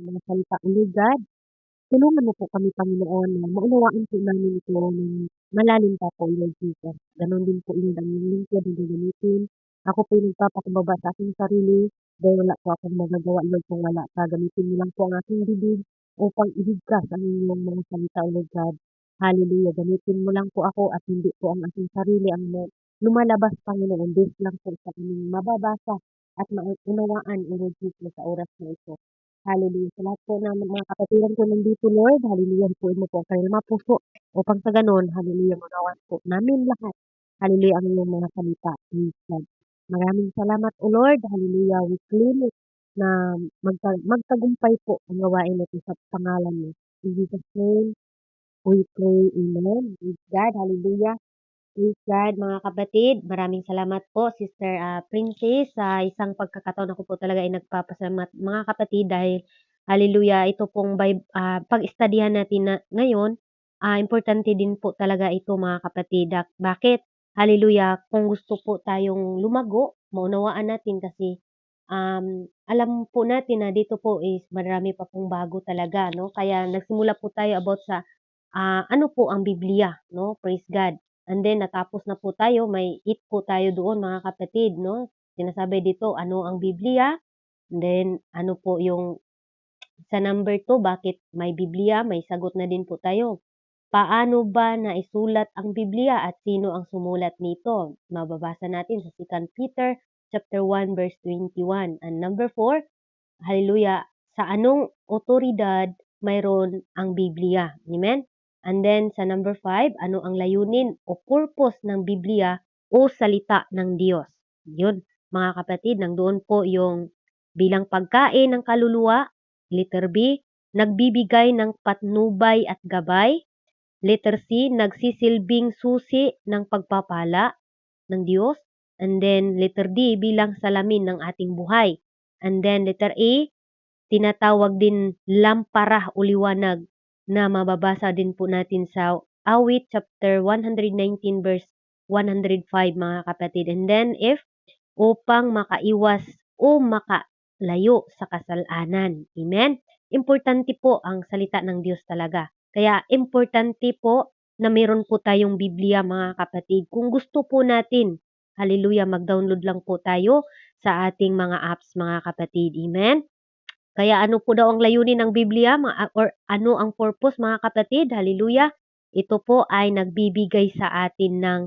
mga salita. O Lord God, tulungan mo po kami, Panginoon, na maunawaan po namin ito ng malalim pa po, Lord Jesus. Ganon din po, Lord, ang inyong lingkod na gagamitin. Ako po yung nagpapakumbaba sa aking sarili dahil wala po akong magagawa, Lord, kung wala ka. Gamitin mo lang po ang aking bibig upang ibigkas ang inyong mga salita, O Lord God. Hallelujah. Gamitin mo lang po ako at hindi po ang aking sarili ang lumalabas, Panginoon. Based lang po sa aming mababasa at maunawaan, O Lord Jesus, sa oras na ito. Hallelujah. Sa lahat po naman mga kapatiran ko nandito, Lord, hallelujah, puin mo po ang kanilang mga puso upang sa ganon, hallelujah, manawan po namin lahat. Hallelujah, ang iyong mga salita. Praise God. Maraming salamat, O Lord. Hallelujah. We claim it na magtagumpay po ang gawain natin sa pangalan mo. In Jesus' name, we pray. Amen. Praise God. Hallelujah. Praise God, mga kapatid. Maraming salamat po, Sister Princess. Sa isang pagkakataon ako po talaga ay nagpapasalamat, mga kapatid, dahil hallelujah, ito pong pag-studyhan natin na ngayon, importante din po talaga ito, mga kapatid. Bakit? Hallelujah, kung gusto po tayong lumago, maunawaan natin kasi alam po natin na dito po is marami pa pong bago talaga, no? Kaya nagsimula po tayo about sa ano po ang Biblia, no? Praise God. And then natapos na po tayo, may eat po tayo doon, mga kapatid, no? Sinasabi dito, ano ang Biblia? And then ano po yung sa number 2, bakit may Biblia? May sagot na din po tayo. Paano ba naisulat ang Biblia at sino ang sumulat nito? Mababasa natin sa 2 Peter chapter 1 verse 21. And number 4, hallelujah, sa anong otoridad mayroon ang Biblia? Amen? And then sa number 5, ano ang layunin o purpose ng Biblia o salita ng Diyos? Yun, mga kapatid, nandoon po yung bilang pagkain ng kaluluwa. Letter B, nagbibigay ng patnubay at gabay. Letter C, nagsisilbing susi ng pagpapala ng Diyos. And then letter D, bilang salamin ng ating buhay. And then letter A, tinatawag din lampara o liwanag na mababasa din po natin sa Awit chapter 119 verse 105, mga kapatid. And then if upang makaiwas o makalayo sa kasalanan. Amen? Importante po ang salita ng Diyos talaga. Kaya importante po na meron po tayong Biblia, mga kapatid. Kung gusto po natin, hallelujah, mag-download lang po tayo sa ating mga apps, mga kapatid. Amen? Kaya ano po daw ang layunin ng Biblia, or ano ang purpose, mga kapatid? Hallelujah. Ito po ay nagbibigay sa atin ng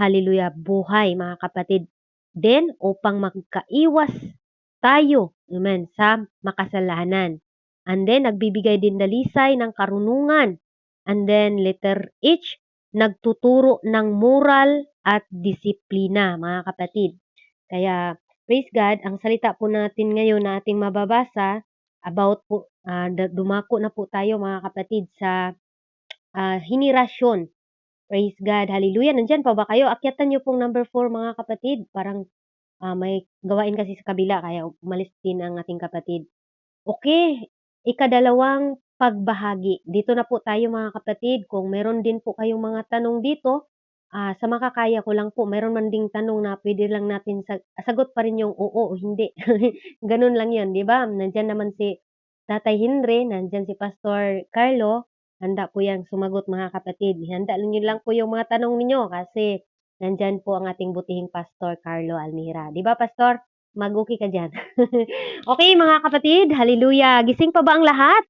hallelujah buhay, mga kapatid. Then upang magkaiwas tayo, amen, sa makasalanan. And then nagbibigay din dalisay ng karunungan. And then letter H, nagtuturo ng moral at disiplina, mga kapatid. Kaya praise God, ang salita po natin ngayon na ating mababasa about po, dumako na po tayo, mga kapatid, sa henerasyon. Praise God, hallelujah. Nandyan pa ba kayo? Akyatan niyo pong number 4, mga kapatid. Parang may gawain kasi sa kabila, kaya umalis din ang ating kapatid. Okay, ikadalawang pagbahagi. Dito na po tayo, mga kapatid. Kung meron din po kayong mga tanong dito, sa makakaya ko lang po, meron man ding tanong na pwede lang natin sagot pa rin yung oo o hindi. Ganun lang yun, di ba? Nandyan naman si Tatay Henry, nandyan si Pastor Carlo. Handa po yung sumagot, mga kapatid. Handa nyo lang po yung mga tanong ninyo kasi nandyan po ang ating butihing Pastor Carlo Almira. Di ba, Pastor? Mag-okay ka dyan. Okay, mga kapatid, hallelujah. Gising pa ba ang lahat?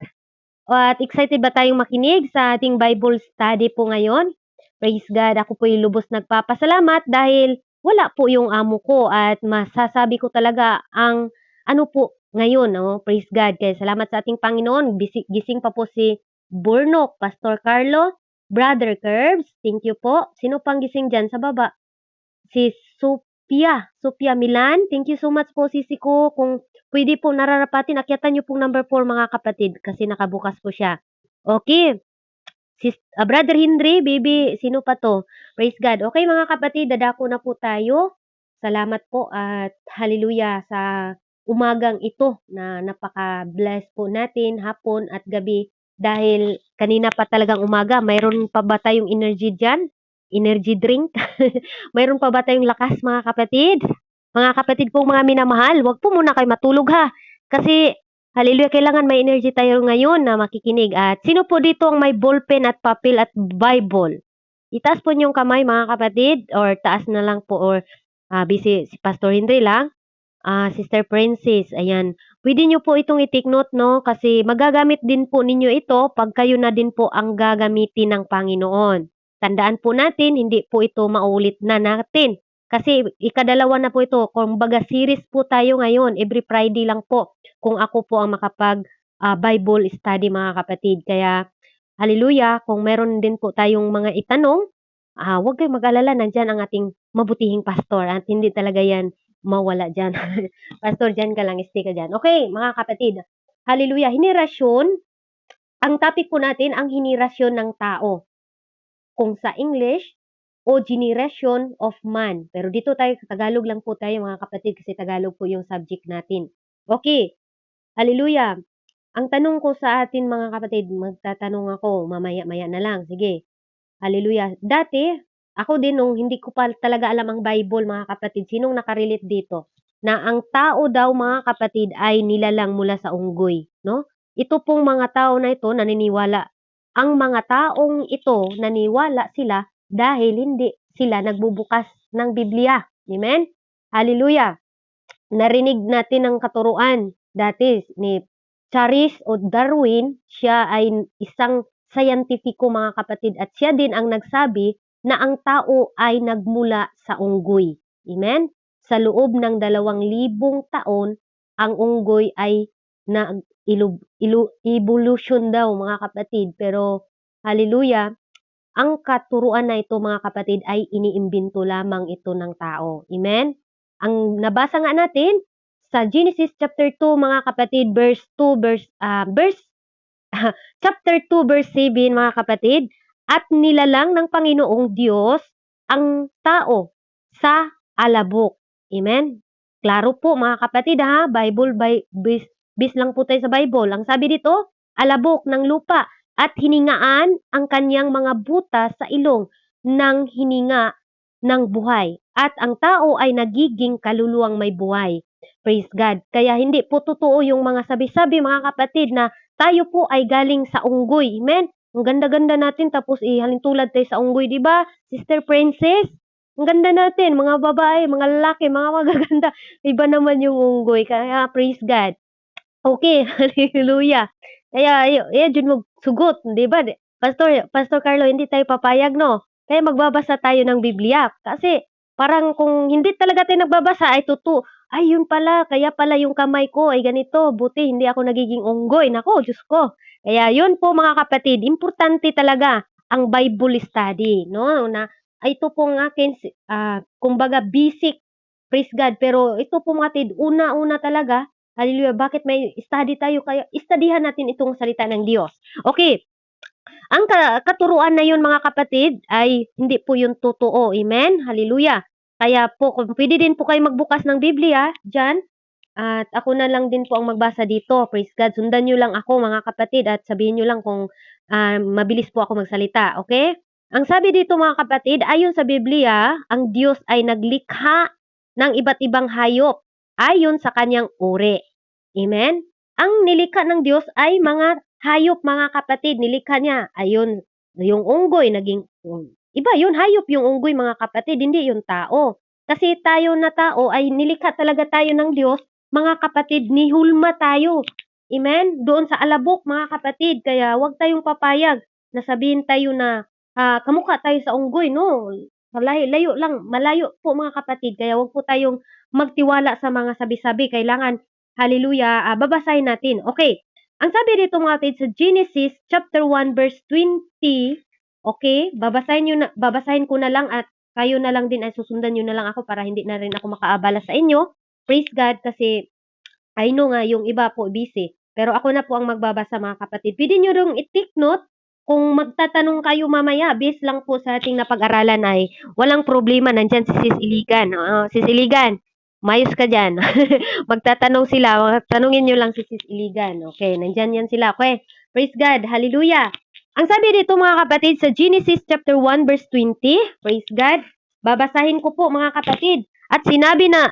At excited ba tayong makinig sa ating Bible study po ngayon? Praise God, ako po yung lubos nagpapasalamat dahil wala po yung amo ko at masasabi ko talaga ang ano po ngayon, no? Praise God. Kaya salamat sa ating Panginoon. Gising pa po si Burnok, Pastor Carlo, Brother Curbs. Thank you po. Sino pang gising dyan sa baba? Si Sophia Milan. Thank you so much po, sisi ko. Kung pwede po nararapatin, akyatan niyo pong number 4, mga kapatid, kasi nakabukas po siya. Okay. Brother Henry, baby, sino pa to? Praise God. Okay, mga kapatid, dadako na po tayo. Salamat po at hallelujah sa umagang ito na napaka-bless po natin hapon at gabi dahil kanina pa talagang umaga. Mayroon pa ba tayong energy dyan? Energy drink? Mayroon pa ba tayong lakas, mga kapatid? Mga kapatid pong mga minamahal, wag po muna kayo matulog ha. Kasi Hallelujah, kailangan may energy tayo ngayon na makikinig. At sino po dito ang may ballpen at papel at Bible? Itaas po niyong kamay mga kapatid, or taas na lang po, or busy si Pastor Henry lang. Sister Princess, ayan. Pwede niyo po itong i-take note, no? Kasi magagamit din po ninyo ito pag kayo na din po ang gagamitin ng Panginoon. Tandaan po natin, hindi po ito maulit na natin. Kasi ikadalawa na po ito. Kumbaga series po tayo ngayon. Every Friday lang po kung ako po ang makapag Bible study mga kapatid. Kaya hallelujah, kung meron din po tayong mga itanong, huwag kayong mag-alala, nandyan ang ating mabutihing pastor at hindi talaga yan mawala dyan. Pastor, dyan ka lang, stay ka dyan. Okay, mga kapatid. Hallelujah. Henerasyon, ang topic po natin, ang henerasyon ng tao. Kung sa English, o generation of man. Pero dito tayo, sa Tagalog lang po tayo mga kapatid kasi Tagalog po yung subject natin. Okay, hallelujah. Ang tanong ko sa atin mga kapatid, magtatanong ako, mamaya-maya na lang. Sige, hallelujah. Dati, ako din nung hindi ko pa talaga alam ang Bible mga kapatid, sinong nakarelate dito? Na ang tao daw mga kapatid ay nilalang mula sa unggoy, no? Ito pong mga tao na ito naniniwala. Ang mga taong ito naniwala sila dahil hindi sila nagbubukas ng Biblia. Amen? Hallelujah. Narinig natin ang katuruan dati ni Charles o Darwin. Siya ay isang scientifico mga kapatid at siya din ang nagsabi na ang tao ay nagmula sa unggoy. Amen? Sa loob ng 2,000 taon, ang unggoy ay evolution daw mga kapatid. Pero hallelujah, ang katuruan na ito mga kapatid ay iniimbento lamang ito ng tao. Amen? Ang nabasa nga natin sa Genesis chapter 2 mga kapatid, chapter 2 verse 7 mga kapatid, at nilalang ng Panginoong Diyos ang tao sa alabok. Amen? Klaro po mga kapatid ha, Bible bis lang po tayo sa Bible. Ang sabi dito, alabok ng lupa at hiningaan ang kanyang mga butas sa ilong ng hininga ng buhay. At ang tao ay nagiging kaluluwang may buhay. Praise God. Kaya hindi po totoo yung mga sabi-sabi mga kapatid na tayo po ay galing sa unggoy. Amen? Ang ganda-ganda natin tapos halintulad tayo sa unggoy, di ba? Sister Princess, ang ganda natin, mga babae, mga lalaki, mga magaganda. Iba naman yung unggoy. Kaya praise God. Okay, hallelujah. Kaya jud mo sugot, di ba? Pastor Carlo, hindi tayo papayag, no? Kaya magbabasa tayo ng Biblia. Kasi parang kung hindi talaga tayo nagbabasa, ay ay yun pala, kaya pala yung kamay ko ay ganito, buti hindi ako nagiging unggoy. Nako, Diyos ko. Kaya yun po mga kapatid, importante talaga ang Bible study, no? Na ito po ng akin, kumbaga basic, praise God. Pero ito po mga kapatid, una-una talaga, hallelujah, bakit may study tayo? Kaya istudihan natin itong salita ng Diyos. Okay, ang katuruan na yun mga kapatid ay hindi po yun totoo. Amen? Hallelujah. Kaya po, kung pwede din po kayo magbukas ng Biblia dyan, at ako na lang din po ang magbasa dito. Praise God. Sundan nyo lang ako mga kapatid at sabihin nyo lang kung mabilis po ako magsalita. Okay? Ang sabi dito mga kapatid, ayon sa Biblia, ang Diyos ay naglikha ng iba't ibang hayop ayon sa kanyang uri. Amen? Ang nilikha ng Diyos ay mga hayop mga kapatid, nilikha niya. Ayun, yung unggoy, naging, iba yun, hayop yung unggoy mga kapatid, hindi yung tao. Kasi tayo na tao ay nilikha talaga tayo ng Diyos, mga kapatid, nihulma tayo. Amen? Doon sa alabok mga kapatid, kaya huwag tayong papayag na sabihin tayo na kamukha tayo sa unggoy, no? Layo lang, malayo po mga kapatid, kaya huwag po tayong magtiwala sa mga sabi-sabi. Kailangan, hallelujah, babasahin natin. Okay, ang sabi dito mga kapatid sa Genesis chapter 1 verse 20, okay, babasahin ko na lang at kayo na lang din ay susundan nyo na lang ako para hindi na rin ako makaabala sa inyo. Praise God, kasi I know nga yung iba po busy. Pero ako na po ang magbabasa mga kapatid. Pwede nyo rin i-take note kung magtatanong kayo mamaya, based lang po sa ating napag-aralan ay walang problema. Nandyan si Sis Iligan. Sis Iligan, mayos ka dyan. Magtatanong sila. Tanungin nyo lang si Sis Iligan. Okay, nandyan yan sila. Okay, praise God. Hallelujah. Ang sabi dito mga kapatid sa Genesis chapter 1 verse 20, praise God. Babasahin ko po mga kapatid. At sinabi na,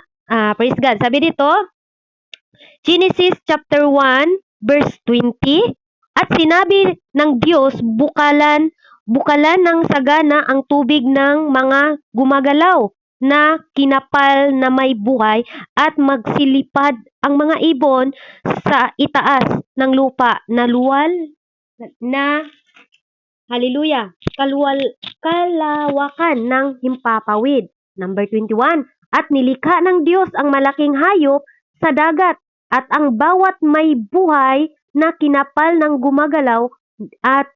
praise God, sabi dito, Genesis chapter 1 verse 20. At sinabi ng Diyos, bukalan ng sagana ang tubig ng mga gumagalaw na kinapal na may buhay at magsilipad ang mga ibon sa itaas ng lupa na luwal na hallelujah, kalawakan ng himpapawid. Number 21. At nilikha ng Diyos ang malaking hayop sa dagat at ang bawat may buhay na kinapal ng gumagalaw at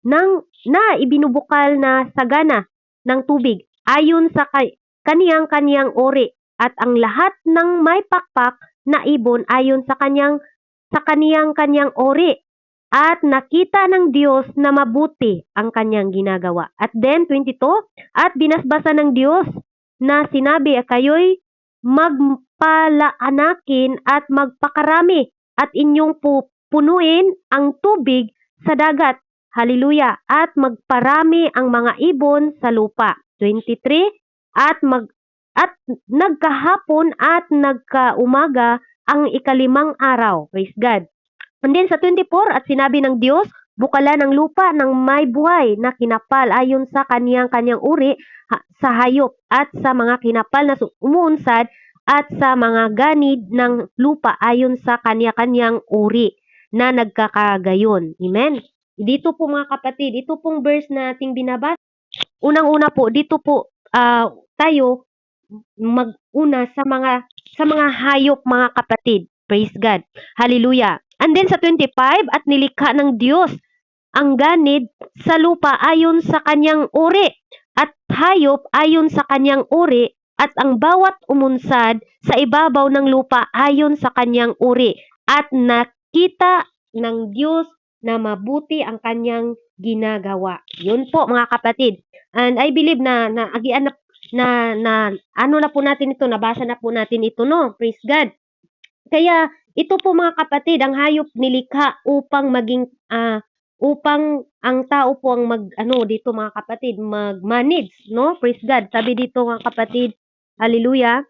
na ibinubukal na sagana ng tubig ayon sa kaniyang-kaniyang uri at ang lahat ng may pakpak na ibon ayon sa kaniyang-kaniyang uri. At nakita ng Diyos na mabuti ang kanyang ginagawa. At then, 22, at binasbasa ng Diyos na sinabi, kayo'y magpalaanakin at magpakarami at inyong punuin ang tubig sa dagat. Hallelujah. At magparami ang mga ibon sa lupa. 23, at nagkahapon at nagkaumaga ang ikalimang araw. Praise God. And then sa 24, at sinabi ng Diyos, bukalan ng lupa ng may buhay na kinapal ayon sa kaniyang-kanyang uri sa hayop at sa mga kinapal na umuunsad at sa mga ganid ng lupa ayon sa kanya-kanyang uri na nagkakagayon. Amen? Dito po mga kapatid, ito pong verse na ating binabasa. Unang-una po, dito po tayo mag-una sa mga hayop mga kapatid. Praise God. Hallelujah. And then sa 25, at nilikha ng Diyos ang ganid sa lupa ayon sa kanyang uri at hayop ayon sa kanyang uri at ang bawat umunsad sa ibabaw ng lupa ayon sa kanyang uri. At nakita ng Diyos na mabuti ang kanyang ginagawa. Yun po mga kapatid. And I believe na ano na po natin ito, nabasa na po natin ito, no? Praise God. Kaya ito po mga kapatid, ang hayop nilikha upang maging upang ang tao po ang dito mga kapatid, mag-manage, no? Praise God. Sabi dito mga kapatid, hallelujah.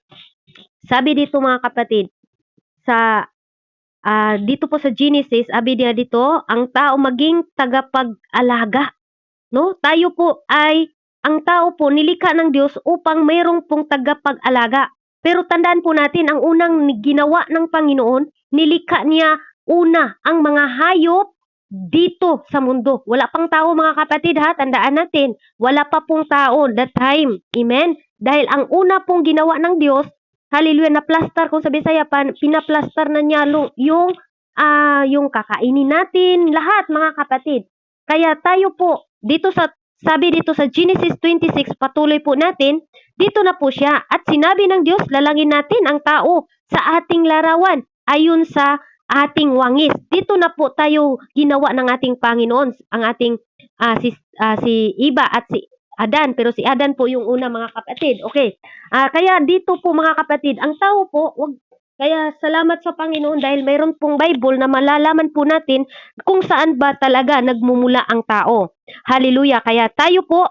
Sabi dito mga kapatid, sa dito po sa Genesis, sabi niya dito, ang tao maging tagapag-alaga, no? Ang tao po nilikha ng Diyos upang mayroong pong tagapag-alaga. Pero tandaan po natin, ang unang ginawa ng Panginoon, nilikha niya una ang mga hayop dito sa mundo. Wala pang tao mga kapatid ha, tandaan natin. Wala pa pong tao that time. Amen? Dahil ang una pong ginawa ng Diyos, hallelujah, na-plaster, kung sa Bisaya, pinaplaster na niya yung kakainin natin, lahat mga kapatid. Kaya tayo po, sabi dito sa Genesis 26, patuloy po natin, dito na po siya. At sinabi ng Diyos, lalangin natin ang tao sa ating larawan ayon sa ating wangis. Dito na po tayo ginawa ng ating Panginoon, ang ating si Eva at si Adan. Pero si Adan po yung una mga kapatid. Okay. Kaya dito po mga kapatid, ang tao po, kaya salamat sa Panginoon dahil mayroon pong Bible na malalaman po natin kung saan ba talaga nagmumula ang tao. Hallelujah. Kaya tayo po,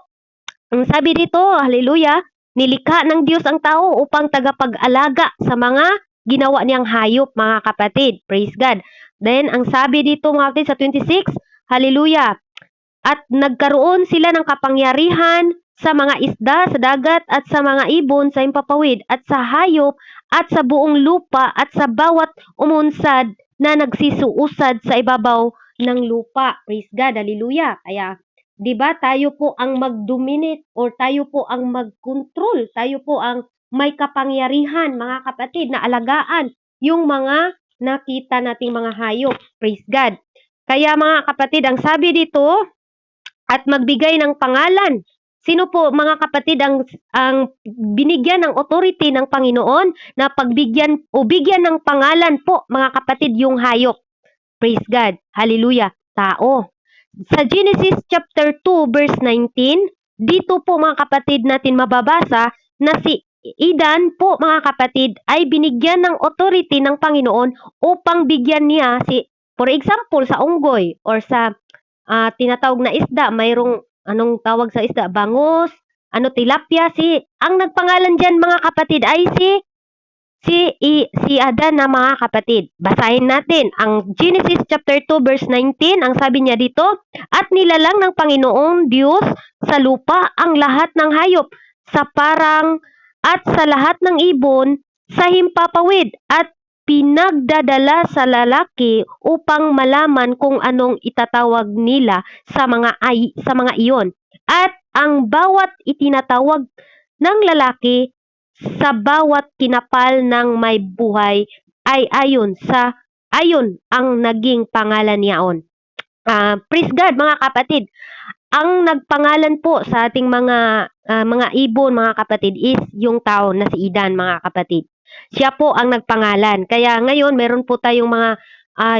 ang sabi dito, hallelujah, nilikha ng Diyos ang tao upang tagapag-alaga sa mga ginawa niyang hayop, mga kapatid. Praise God. Then, ang sabi dito mga kapatid sa 26, hallelujah, at nagkaroon sila ng kapangyarihan sa mga isda sa dagat at sa mga ibon sa himpapawid at sa hayop at sa buong lupa at sa bawat umunsad na nagsisuusad sa ibabaw ng lupa. Praise God. Hallelujah. Kaya, di ba, tayo po ang mag-dominate or tayo po ang mag-control. Tayo po ang may kapangyarihan, mga kapatid, na alagaan yung mga nakita nating mga hayop. Praise God. Kaya mga kapatid, ang sabi dito, at magbigay ng pangalan. Sino po mga kapatid ang binigyan ng authority ng Panginoon na pagbigyan o bigyan ng pangalan po mga kapatid yung hayop? Praise God. Hallelujah. Tao. Sa Genesis chapter 2 verse 19, dito po mga kapatid natin mababasa na si Adan po mga kapatid ay binigyan ng authority ng Panginoon upang bigyan niya for example sa unggoy or sa tinatawag na isda, mayroong anong tawag sa isda, bangus, tilapia, ang nagpangalan diyan mga kapatid ay si si Adan na mga kapatid. Basahin natin ang Genesis chapter 2 verse 19. Ang sabi niya dito, at nilalang ng Panginoong Diyos sa lupa ang lahat ng hayop sa parang at sa lahat ng ibon sa himpapawid at pinagdadala sa lalaki upang malaman kung anong itatawag nila sa mga iyon. At ang bawat itinatawag ng lalaki sa bawat kinapal ng may buhay ay ayon ang naging pangalan niyaon. Praise God mga kapatid. Ang nagpangalan po sa ating mga ibon mga kapatid is yung tao na si Idan mga kapatid. Siya po ang nagpangalan. Kaya ngayon meron po tayong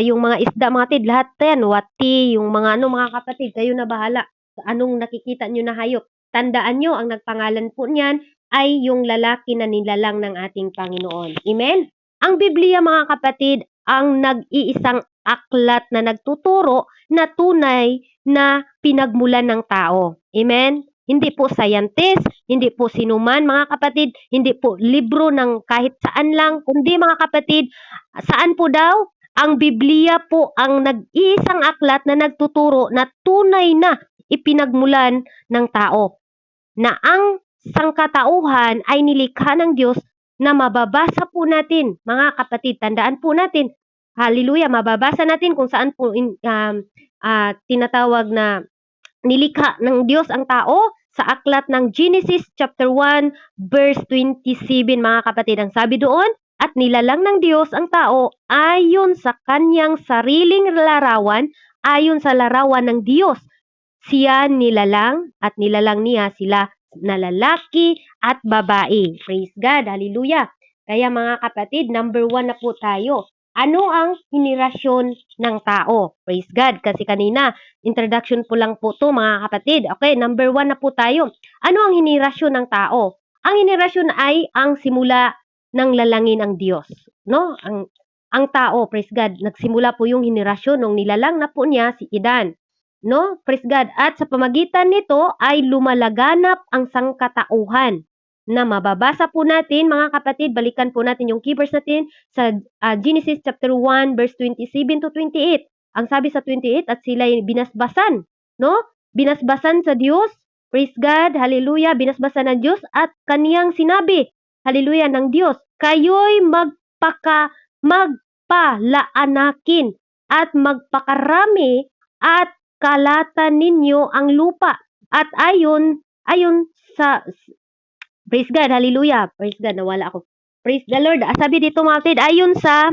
yung mga isda mga kapatid, lahat 'yan, wati, yung mga mga kapatid, kayo na bahala. Anong nakikita nyo na hayop? Tandaan nyo, ang nagpangalan po niyan ay yung lalaki na nilalang ng ating Panginoon. Amen? Ang Biblia mga kapatid, ang nag-iisang aklat na nagtuturo na tunay na pinagmulan ng tao. Amen? Hindi po scientist, hindi po sinuman mga kapatid, hindi po libro ng kahit saan lang, kundi mga kapatid, saan po daw? Ang Biblia po ang nag-iisang aklat na nagtuturo na tunay na ipinagmulan ng tao. Na ang sangkatauhan ay nilikha ng Diyos na mababasa po natin, mga kapatid. Tandaan po natin, hallelujah, mababasa natin kung saan po tinatawag na nilikha ng Diyos ang tao sa aklat ng Genesis chapter 1 verse 27 mga kapatid. Ang sabi doon, at nilalang ng Diyos ang tao ayon sa kanyang sariling larawan, ayon sa larawan ng Diyos. Siya nilalang at nilalang niya sila na lalaki at babae. Praise God, hallelujah. Kaya mga kapatid, number 1 na po tayo. Ano ang henerasyon ng tao? Praise God. Kasi kanina, introduction po lang po to mga kapatid. Okay, number 1 na po tayo. Ano ang henerasyon ng tao? Ang henerasyon ay ang simula ng lalangin ang Diyos. No? Ang tao, praise God, nagsimula po yung henerasyon nung nilalang na po niya si Idan. No? Praise God. At sa pamagitan nito ay lumalaganap ang sangkatauhan na mababasa po natin mga kapatid, balikan po natin yung key verse natin sa Genesis chapter 1 verse 27 to 28. Ang sabi sa 28, at sila'y binasbasan, no? Binasbasan sa Diyos, praise God, hallelujah, binasbasan ng Diyos at kaniyang sinabi, hallelujah, ng Diyos, kayo'y magpalaanakin at magpakarami at kalatan ninyo ang lupa. At ayon sa praise God, hallelujah. Praise God, nawala ako. Praise the Lord. Sabi dito mga kapatid, ayon sa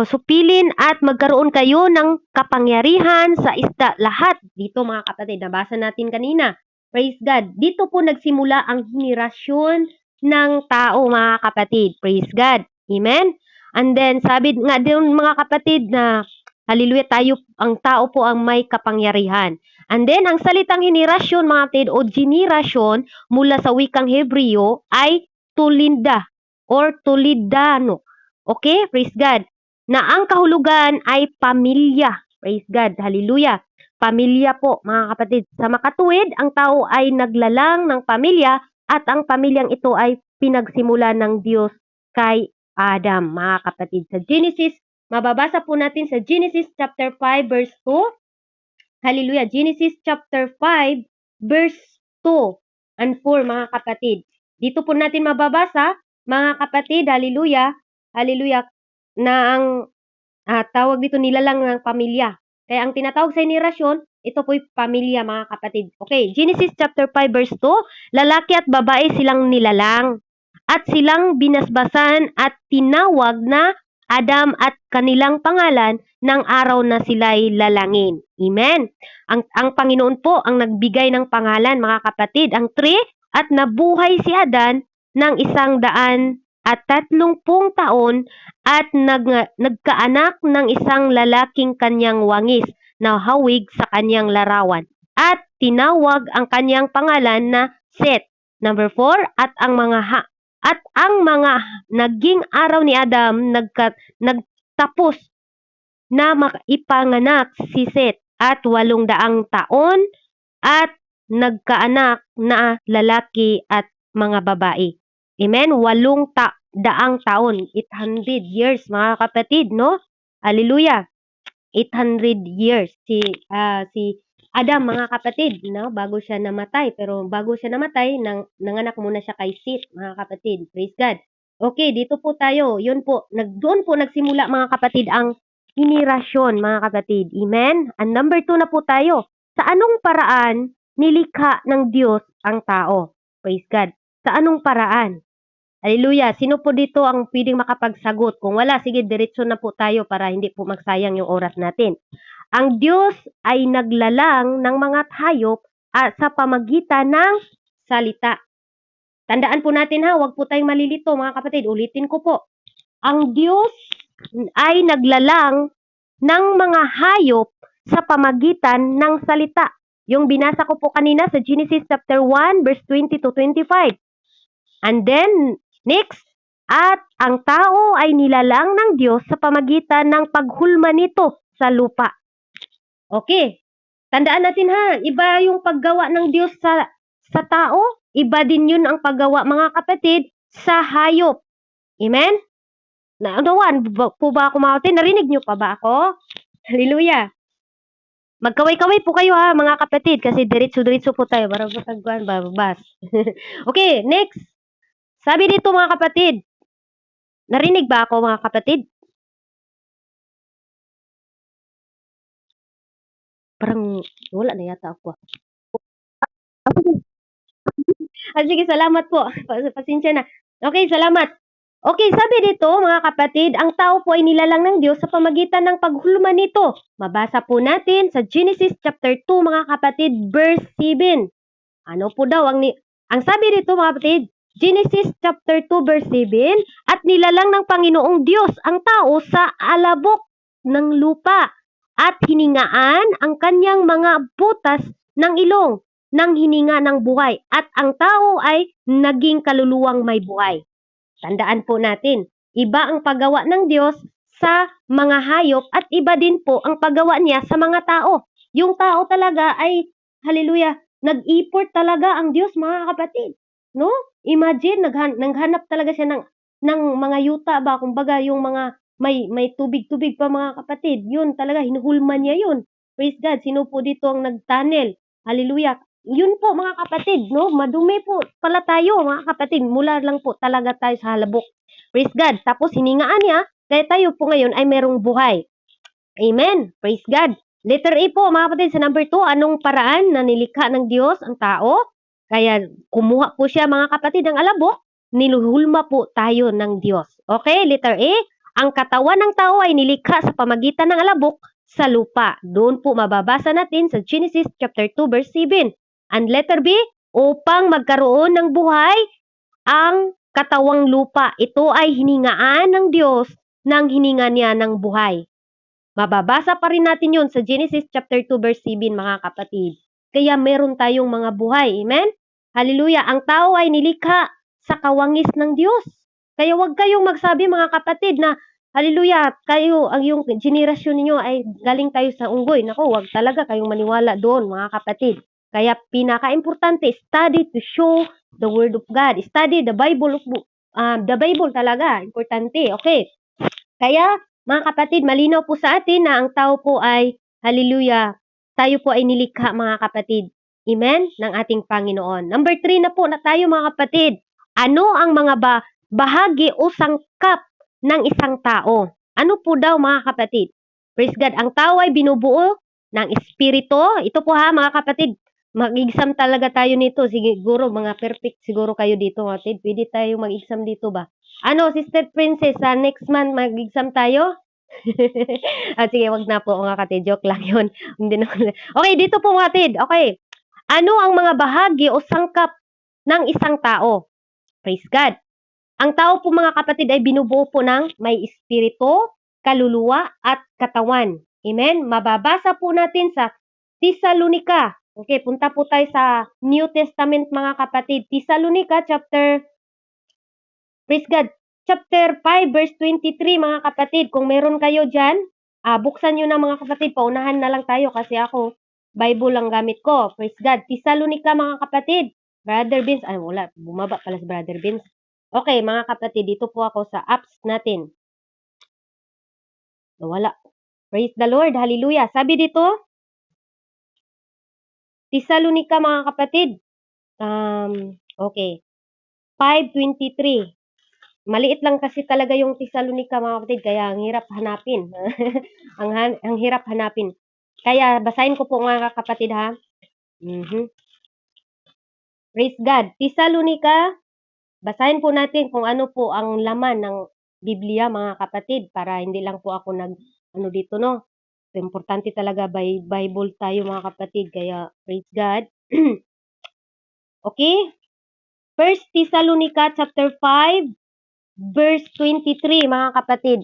supilin at magkaroon kayo ng kapangyarihan sa isda lahat. Dito mga kapatid, nabasa natin kanina. Praise God. Dito po nagsimula ang henerasyon ng tao mga kapatid. Praise God. Amen? And then sabi nga din mga kapatid na hallelujah, ang tao po ang may kapangyarihan. And then, ang salitang henerasyon, mga kapatid, o generasyon mula sa wikang Hebreo ay tulinda or tulidano. Okay? Praise God. Na ang kahulugan ay pamilya. Praise God. Hallelujah. Pamilya po, mga kapatid. Sa makatuwid, ang tao ay naglalang ng pamilya at ang pamilyang ito ay pinagsimula ng Diyos kay Adam, mga kapatid. Sa Genesis, mababasa po natin sa Genesis chapter 5 verse 2. Hallelujah. Genesis chapter 5 verse 2 and 4 mga kapatid. Dito po natin mababasa mga kapatid, hallelujah, hallelujah, na ang tawag dito nilalang ng pamilya. Kaya ang tinatawag sa henerasyon, ito po'y pamilya mga kapatid. Okay, Genesis chapter 5 verse 2, lalaki at babae silang nilalang at silang binasbasan at tinawag na Adam at kanilang pangalan ng araw na sila'y lalangin. Amen. Ang Panginoon po ang nagbigay ng pangalan mga kapatid, ang 3, at nabuhay si Adan ng 130 taon at nagkaanak ng isang lalaking kanyang wangis na hawig sa kanyang larawan. At tinawag ang kanyang pangalan na Seth. Number 4, at ang mga naging araw ni Adam nagtapos na maipanganak si Seth at 800 taon at nagkaanak na lalaki at mga babae. Amen? taon, 800 years mga kapatid, no? Hallelujah. 800 years si Adam mga kapatid, no? Bago siya namatay. Pero bago siya namatay, nanganak muna siya kay Seth mga kapatid. Praise God. Okay, dito po tayo. Yun po, doon po nagsimula mga kapatid ang henerasyon mga kapatid. Amen? And number 2 na po tayo. Sa anong paraan nilikha ng Diyos ang tao? Praise God. Sa anong paraan? Hallelujah. Sino po dito ang pwedeng makapagsagot? Kung wala, sige, diretso na po tayo para hindi po magsayang yung oras natin. Ang Diyos ay naglalang ng mga hayop sa pamagitan ng salita. Tandaan po natin ha, huwag po tayong malilito mga kapatid. Ulitin ko po. Ang Diyos ay naglalang ng mga hayop sa pamagitan ng salita. Yung binasa ko po kanina sa Genesis chapter 1 verse 20 to 25. And then, next, at ang tao ay nilalang ng Diyos sa pamagitan ng paghulma nito sa lupa. Okay, tandaan natin ha, iba yung paggawa ng Diyos sa tao, iba din yun ang paggawa mga kapatid sa hayop. Amen? Naunawan po ba ako mga kapatid? Narinig nyo pa ba ako? Hallelujah. Magkaway-kaway po kayo ha mga kapatid kasi diretso-diretso po tayo para matagwan babas. Okay, next. Sabi dito mga kapatid, narinig ba ako mga kapatid? Parang wala na yata ako. Sige, salamat po. Pasensya na. Okay, salamat. Okay, sabi dito mga kapatid, ang tao po ay nilalang ng Diyos sa pamagitan ng paghulma nito. Mabasa po natin sa Genesis chapter 2 mga kapatid, verse 7. Ano po daw ang sabi dito mga kapatid? Genesis chapter 2 verse 7, at nilalang ng Panginoong Diyos ang tao sa alabok ng lupa at hiningaan ang kanyang mga butas ng ilong ng hininga ng buhay at ang tao ay naging kaluluwang may buhay. Tandaan po natin, iba ang paggawa ng Diyos sa mga hayop at iba din po ang paggawa niya sa mga tao. Yung tao talaga ay, hallelujah, nag-effort talaga ang Diyos mga kapatid. No? Imagine, naghanap talaga siya ng mga yuta ba, kumbaga yung mga may tubig-tubig pa mga kapatid. Yun talaga, hinuhulman niya yun. Praise God, sino po dito ang nagtunnel? Hallelujah. Yun po mga kapatid, no? Madumi po pala tayo mga kapatid. Mula lang po talaga tayo sa halabok. Praise God. Tapos hiningaan niya, kaya tayo po ngayon ay merong buhay. Amen. Praise God. Letter A po mga kapatid sa number 2, anong paraan na nilikha ng Diyos ang tao? Kaya kumuha po siya mga kapatid ng alabok, niluhulma po tayo ng Diyos. Okay, letter A, ang katawan ng tao ay nilikha sa pamagitan ng alabok sa lupa. Doon po mababasa natin sa Genesis chapter 2 verse 7. And letter B, upang magkaroon ng buhay ang katawang lupa. Ito ay hiningaan ng Diyos nang hininga niya ng buhay. Mababasa pa rin natin yun sa Genesis chapter 2 verse 7 mga kapatid. Kaya meron tayong mga buhay. Amen? Hallelujah. Ang tao ay nilikha sa kawangis ng Diyos. Kaya huwag kayong magsabi mga kapatid na hallelujah, kayo, ang yung generasyon niyo ay galing tayo sa unggoy. Naku, huwag talaga kayong maniwala doon mga kapatid. Kaya pinaka-importante, study to show the Word of God. Study the Bible talaga. Importante. Okay. Kaya, mga kapatid, malinaw po sa atin na ang tao po ay, hallelujah, tayo po ay nilikha mga kapatid. Amen? Ng ating Panginoon. Number 3 na po na tayo mga kapatid. Ano ang mga bahagi o sangkap ng isang tao? Ano po daw mga kapatid? Praise God. Ang tao ay binubuo ng espiritu. Ito po ha mga kapatid. Mag-exam talaga tayo nito. Siguro mga perfect siguro kayo dito mga kapatid. Pwede tayo mag-exam dito ba? Ano, Sister Princess, next month mag-exam tayo? Sige, wag na po mga kapatid. Joke lang yun. Hindi na. Okay, dito po mga kapatid. Okay. Ano ang mga bahagi o sangkap ng isang tao? Praise God. Ang tao po mga kapatid ay binubuo po ng may espiritu, kaluluwa, at katawan. Amen? Mababasa po natin sa Tesalonica. Okay, punta po tayo sa New Testament mga kapatid. Tesalonica chapter, praise God, chapter 5 verse 23 mga kapatid. Kung meron kayo dyan, buksan nyo na mga kapatid. Paunahan na lang tayo kasi ako, Bible lang gamit ko. Praise God. Tesalonica mga kapatid. Brother Vince, wala, bumaba pala si Brother Vince. Okay, mga kapatid, dito po ako sa apps natin. Nawala. Praise the Lord. Hallelujah. Sabi dito, Tesalonica, mga kapatid. Okay. 5:23. Maliit lang kasi talaga yung Tesalonica, mga kapatid, kaya ang hirap hanapin. ang hirap hanapin. Kaya basahin ko po, mga kapatid, ha. Praise God. Tesalonica, basahin po natin kung ano po ang laman ng Biblia, mga kapatid, para hindi lang po ako dito, no. Importante talaga Bible tayo, mga kapatid, kaya praise God. Okay? First Thessalonica chapter 5 verse 23, mga kapatid.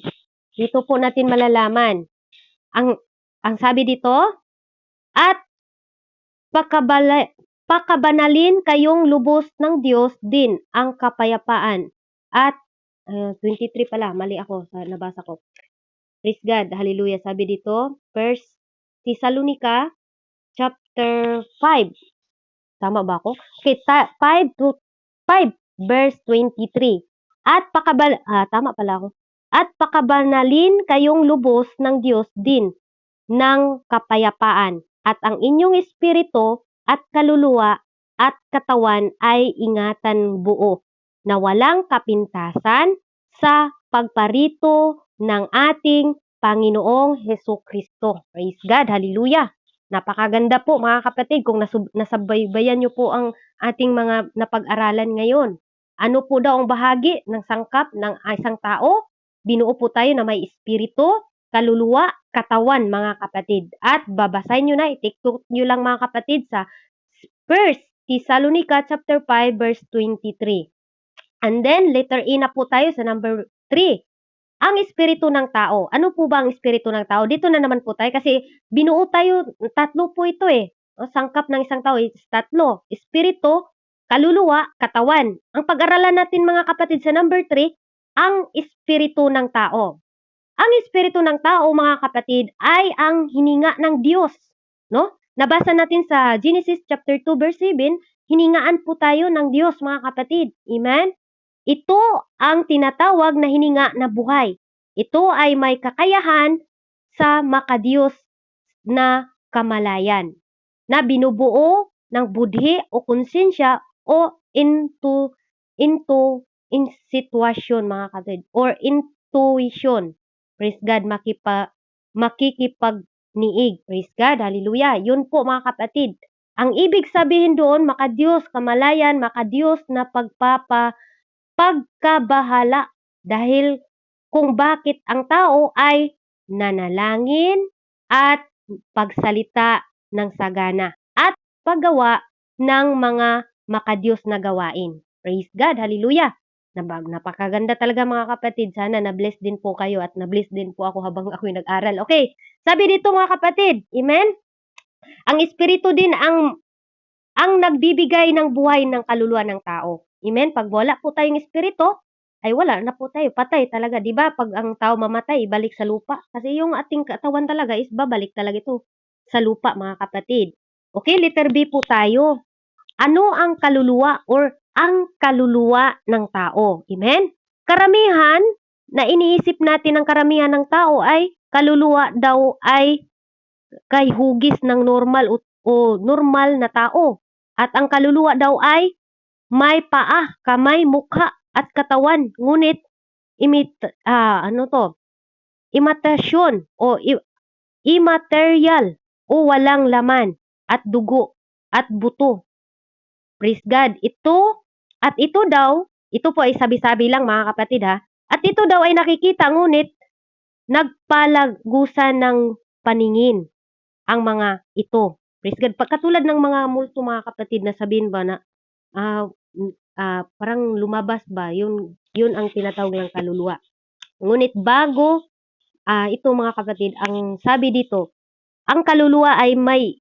Dito po natin malalaman. Ang sabi dito, at pakabanalin kayong lubos ng Diyos din ang kapayapaan. At 23 pala, mali ako sa nabasa ko. Praise God, hallelujah. Sabi dito, First Thessalonica chapter 5. Tama ba ako? Okay, 5 verse 23. Tama pala ako. At pakabanalin kayong lubos ng Diyos din ng kapayapaan. At ang inyong espiritu at kaluluwa at katawan ay ingatan buo na walang kapintasan sa pagparito ng ating Panginoong Hesukristo. Praise God, hallelujah. Napakaganda po, mga kapatid, kung nasabaybayan nyo po ang ating mga napag-aralan ngayon. Ano po daw ang bahagi ng sangkap ng isang tao? Binuo po tayo na may espiritu, kaluluwa, katawan, mga kapatid. At babasahin nyo na, i-tiktok nyo lang, mga kapatid, sa 1 Thessalonica chapter 5 verse 23. And then letter E na po tayo sa number 3. Ang espiritu ng tao. Ano po ba ang espiritu ng tao? Dito na naman po tayo kasi binuo tayo, tatlo po ito eh. Sangkap ng isang tao is tatlo. Espiritu, kaluluwa, katawan. Ang pag-aralan natin, mga kapatid, sa number 3, ang espiritu ng tao. Ang espiritu ng tao, mga kapatid, ay ang hininga ng Diyos, no? Nabasa natin sa Genesis chapter 2 verse 7, hiningaan po tayo ng Diyos, mga kapatid. Amen? Ito ang tinatawag na hininga na buhay. Ito ay may kakayahan sa makadiyos na kamalayan na binubuo ng budhi o konsensya o sitwasyon, mga kapatid, or intuition. Praise God, makikipagniig. Praise God, hallelujah. Yun po, mga kapatid. Ang ibig sabihin doon, makadiyos, kamalayan, makadiyos na pagkabahala. Dahil kung bakit ang tao ay nanalangin at pagsalita ng sagana at paggawa ng mga makadiyos na gawain. Praise God, hallelujah. Napakaganda talaga, mga kapatid. Sana na-bless din po kayo at na-bless din po ako habang ako'y nag-aral. Okay, sabi dito, mga kapatid, amen? Ang espiritu din ang nagbibigay ng buhay ng kaluluwa ng tao. Amen? Pag wala po tayong espiritu, ay wala na po tayo. Patay talaga. Diba? Pag ang tao mamatay, ibalik sa lupa. Kasi yung ating katawan talaga is babalik talaga ito sa lupa, mga kapatid. Okay, letter B po tayo. Ano ang kaluluwa or ang kaluluwa ng tao? Amen? Karamihan na iniisip natin ng karamihan ng tao ay kaluluwa daw ay kay hugis ng normal o normal na tao. At ang kaluluwa daw ay may paa, kamay, mukha at katawan. Ngunit imitasyon o immaterial o walang laman at dugo at buto. Praise God. Ito po ay sabi-sabi lang, mga kapatid, ha. At ito daw ay nakikita, ngunit nagpalagusan ng paningin ang mga ito. Praise God. Katulad ng mga multo, mga kapatid, na sabihin ba na parang lumabas ba, yun ang tinatawag ng kaluluwa. Ngunit bago ito, mga kapatid, ang sabi dito, ang kaluluwa ay may,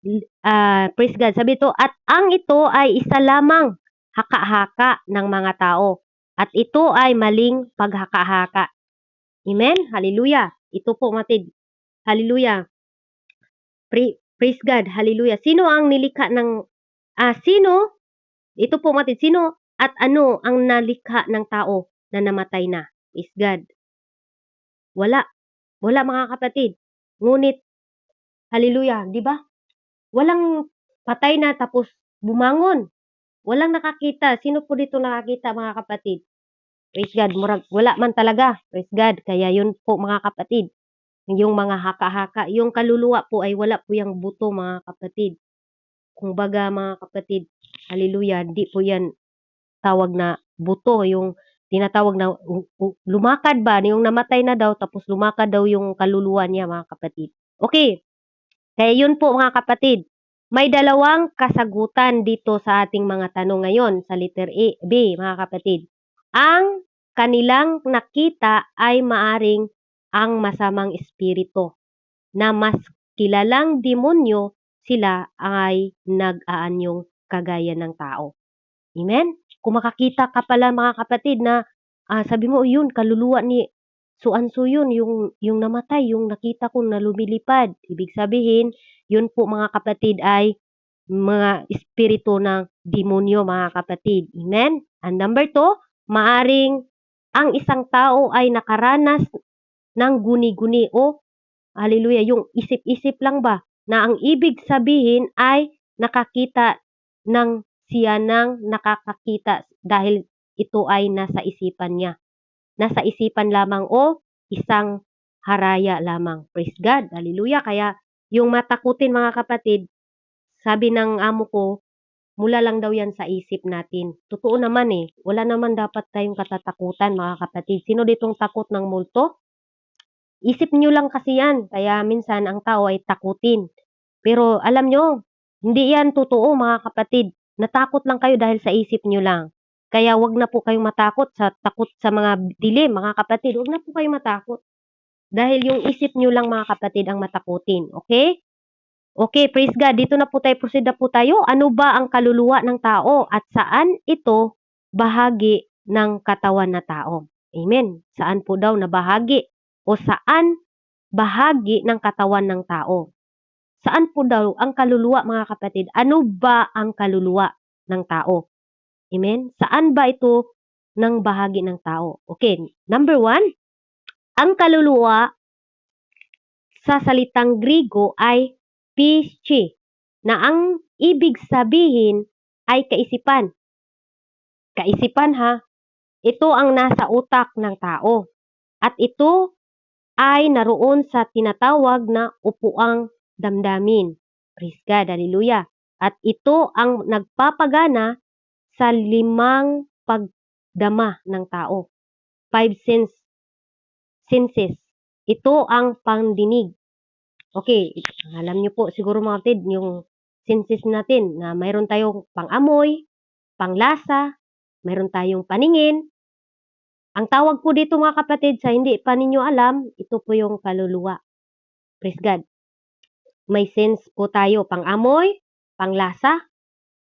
praise God, sabi ito, at ang ito ay isa lamang haka-haka ng mga tao. At ito ay maling paghaka-haka. Amen? Hallelujah. Ito po, matid. Hallelujah. Praise God. Hallelujah. Sino ang nilikha ng, ito po, matid, sino At ano ang nalikha ng tao na namatay na? Praise God. Wala. Wala mga kapatid. Ngunit, hallelujah, di ba? Walang patay na tapos bumangon. Walang nakakita. Sino po dito nakakita mga kapatid? Praise God. Murag, wala man talaga. Praise God. Kaya yun po mga kapatid. Yung mga haka-haka. Yung kaluluwa po ay wala po yung buto mga kapatid. Kung baga mga kapatid, hallelujah, di po yan tawag na buto. Yung tinatawag na lumakad ba? Yung namatay na daw tapos lumakad daw yung kaluluwa niya mga kapatid. Okay. Kaya yun po mga kapatid. May dalawang kasagutan dito sa ating mga tanong ngayon sa letter B mga kapatid. Ang kanilang nakita ay maaring ang masamang espiritu na mas kilalang demonyo, sila ay nag-aanyong kagaya ng tao. Amen? Kung makakita ka pala mga kapatid na sabi mo, yun, kaluluwa ni so-and-so yun, yung namatay, yung nakita ko na lumilipad. Ibig sabihin, yun po mga kapatid ay mga espiritu ng demonyo mga kapatid. Amen? And number 2, maaring ang isang tao ay nakaranas ng guni-guni o hallelujah, yung isip-isip lang ba na ang ibig sabihin ay nakakita ng siya ng nakakakita dahil ito ay nasa isipan niya. Nasa isipan lamang o isang haraya lamang. Praise God. Hallelujah. Kaya yung matakutin mga kapatid, sabi ng amo ko, mula lang daw yan sa isip natin. Totoo naman eh. Wala naman dapat tayong katatakutan mga kapatid. Sino ditong takot ng multo? Isip nyo lang kasi yan. Kaya minsan ang tao ay takutin. Pero alam nyo, hindi yan totoo mga kapatid. Natakot lang kayo dahil sa isip nyo lang. Kaya wag na po kayong matakot sa takot sa mga dilim mga kapatid. Wag na po kayong matakot. Dahil yung isip nyo lang mga kapatid ang matakutin. Okay? Okay, praise God. Dito na po tayo, proceed na po tayo. Ano ba ang kaluluwa ng tao at saan ito bahagi ng katawan na tao? Amen. Saan po daw na bahagi o saan bahagi ng katawan ng tao? Saan po daw ang kaluluwa mga kapatid? Ano ba ang kaluluwa ng tao? Amen. Saan ba ito ng bahagi ng tao? Okay, number 1, ang kaluluwa sa salitang Griego ay pischi, na ang ibig sabihin ay kaisipan. Kaisipan ha, ito ang nasa utak ng tao. At ito ay naroon sa tinatawag na upuang damdamin. Praise God, hallelujah. At ito ang nagpapagana sa 5 pagdama ng tao. 5 senses. Ito ang pangdinig. Okay, alam niyo po siguro mga kapatid, yung senses natin na mayroon tayong pang-amoy, panglasa, mayroon tayong paningin. Ang tawag po dito mga kapatid sa hindi pa ninyo alam, ito po yung kaluluwa. Praise God. May sense po tayo, pang-amoy, panglasa,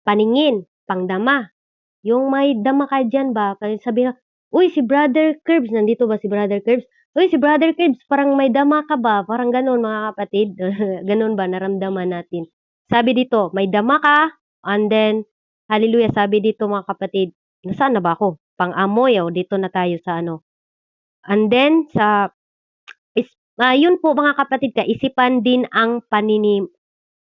paningin, pangdama. Yung may dama ka dyan ba, kasi sabi na, uy, si Brother Curbs, nandito ba si Brother Curbs? Uy, si Brother Curbs, parang may dama ka ba? Parang ganun mga kapatid. Ganun ba, naramdaman natin. Sabi dito, may dama ka, and then, hallelujah, sabi dito mga kapatid, nasaan na ba ako? Pang-amoy, dito na tayo sa ano. And then, yun po mga kapatid, kaisipan din ang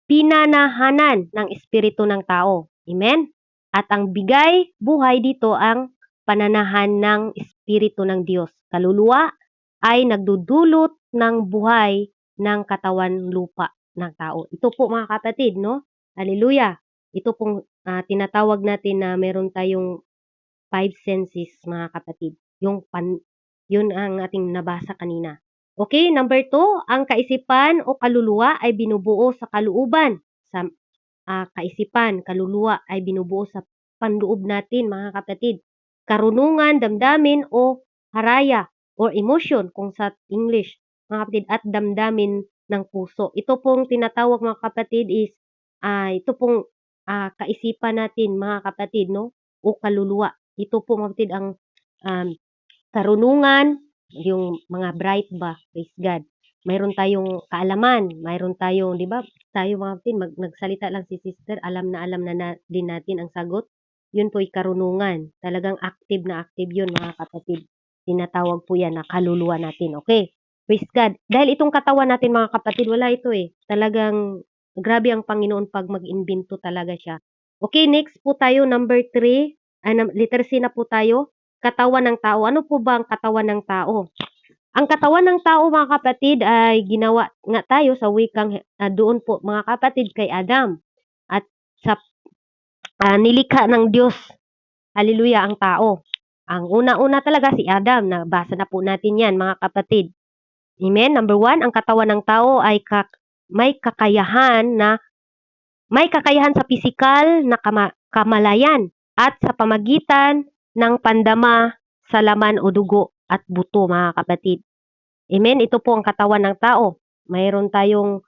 pinanahanan ng espiritu ng tao. Amen? At ang bigay buhay dito ang pananahan ng espiritu ng Diyos. Kaluluwa ay nagdudulot ng buhay ng katawan lupa ng tao. Ito po mga kapatid, no? Hallelujah. Ito pong tinatawag natin na meron tayong 5 senses mga kapatid. Yun ang ating nabasa kanina. Okay, number 2, ang kaisipan o kaluluwa ay binubuo sa kalooban. Sa kaisipan, kaluluwa ay binubuo sa panloob natin mga kapatid. Karunungan, damdamin o haraya or emotion kung sa English mga kapatid at damdamin ng puso. Ito pong tinatawag mga kapatid is ito pong kaisipan natin mga kapatid no o kaluluwa. Ito po mga kapatid ang karunungan, yung mga bright ba, praise God. Mayroon tayong kaalaman, mayroon tayong, di ba, tayo mga kapatid, nagsalita lang si sister, alam na din natin ang sagot. yun po'y karunungan. Talagang active na active yun, mga kapatid. Tinatawag po yan na kaluluwa natin. Okay, praise God. Dahil itong katawan natin, mga kapatid, wala ito eh. Talagang grabe ang Panginoon pag mag-imbento talaga siya. Okay, next po tayo, number 3. Letter C na po tayo. Katawan ng tao. Ano po ba ang katawan ng tao? Ang katawan ng tao, mga kapatid, ay ginawa nga tayo sa wikang doon po, mga kapatid, kay Adam. At sa nilikha ng Diyos, hallelujah, ang tao. Ang una-una talaga si Adam, nabasa na po natin yan, mga kapatid. Amen? Number 1, ang katawan ng tao ay may kakayahan sa pisikal na kamalayan at sa pamagitan ng pandama sa laman o dugo at buto, mga kapatid. Amen? Ito po ang katawan ng tao. Mayroon tayong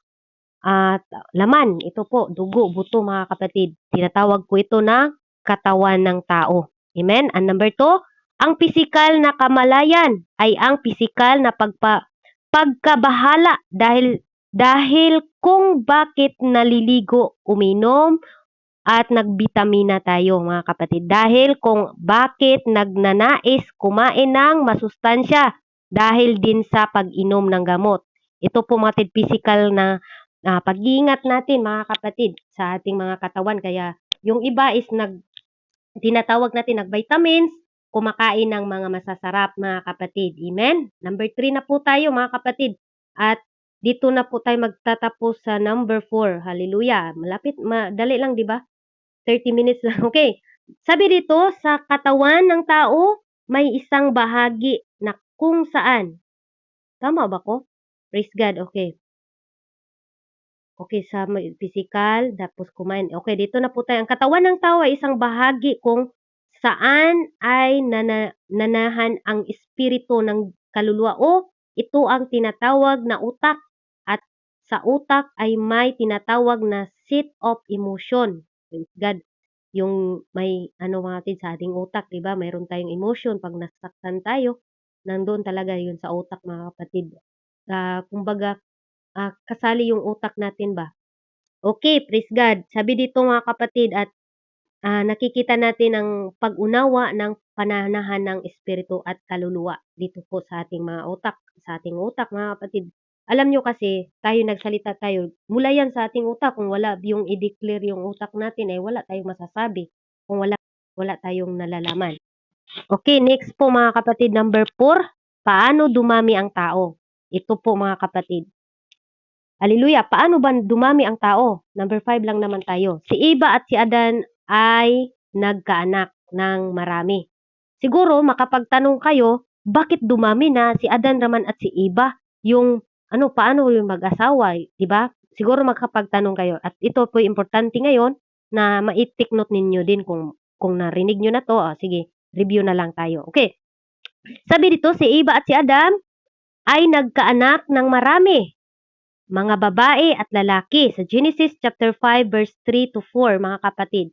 laman. Ito po, dugo, buto, mga kapatid. Tinatawag po ito na katawan ng tao. Amen? And number 2, ang pisikal na kamalayan ay ang pisikal na pagkabahala dahil kung bakit naliligo, uminom, at nagbitamina tayo, mga kapatid. Dahil kung bakit nagnanais kumain ng masustansya dahil din sa pag-inom ng gamot. Ito po, mga physical na pag-iingat natin, mga kapatid, sa ating mga katawan. Kaya yung iba is tinatawag natin nag-vitamins, kumakain ng mga masasarap, mga kapatid. Amen? Number 3 na po tayo, mga kapatid. At dito na po tayo magtatapos sa number 4. Hallelujah. Malapit, madali lang, di ba? 30 minutes lang. Okay. Sabi dito, sa katawan ng tao, may isang bahagi na kung saan. Tama ba ko? Praise God. Okay. Okay, sa physical, tapos kumain. Okay, dito na po tayo. Ang katawan ng tao ay isang bahagi kung saan ay nanahan ang espiritu ng kaluluwa o ito ang tinatawag na utak. At sa utak ay may tinatawag na seat of emotion. Praise God. Yung may natin sa ating utak, di ba? Mayroon tayong emotion pag nasaktan tayo. Nandoon talaga yun sa utak, mga kapatid. Kumbaga, kasali yung utak natin ba? Okay, praise God. Sabi dito, mga kapatid, at nakikita natin ang pag-unawa ng pananahan ng espiritu at kaluluwa dito po sa ating mga utak, sa ating utak, mga kapatid. Alam nyo kasi, tayo nagsalita tayo, mula yan sa ating utak. Kung wala yung i-declare yung utak natin, ay wala tayong masasabi. Kung wala tayong nalalaman. Okay, next po, mga kapatid, number 4, paano dumami ang tao? Ito po, mga kapatid. Hallelujah. Paano ba dumami ang tao? Number 5 lang naman tayo. Si Eva at si Adan ay nagkaanak ng marami. Siguro makapagtanong kayo, bakit dumami na si Adan naman at si Eva? Yung paano yung mag-asawa, 'di ba? Siguro makapagtanong kayo. At ito po importante ngayon na ma-take note ninyo din kung narinig nyo na to. Sige, review na lang tayo. Okay. Sabi dito, si Eva at si Adam ay nagkaanak ng marami. Mga babae at lalaki sa Genesis chapter 5 verse 3 to 4, mga kapatid.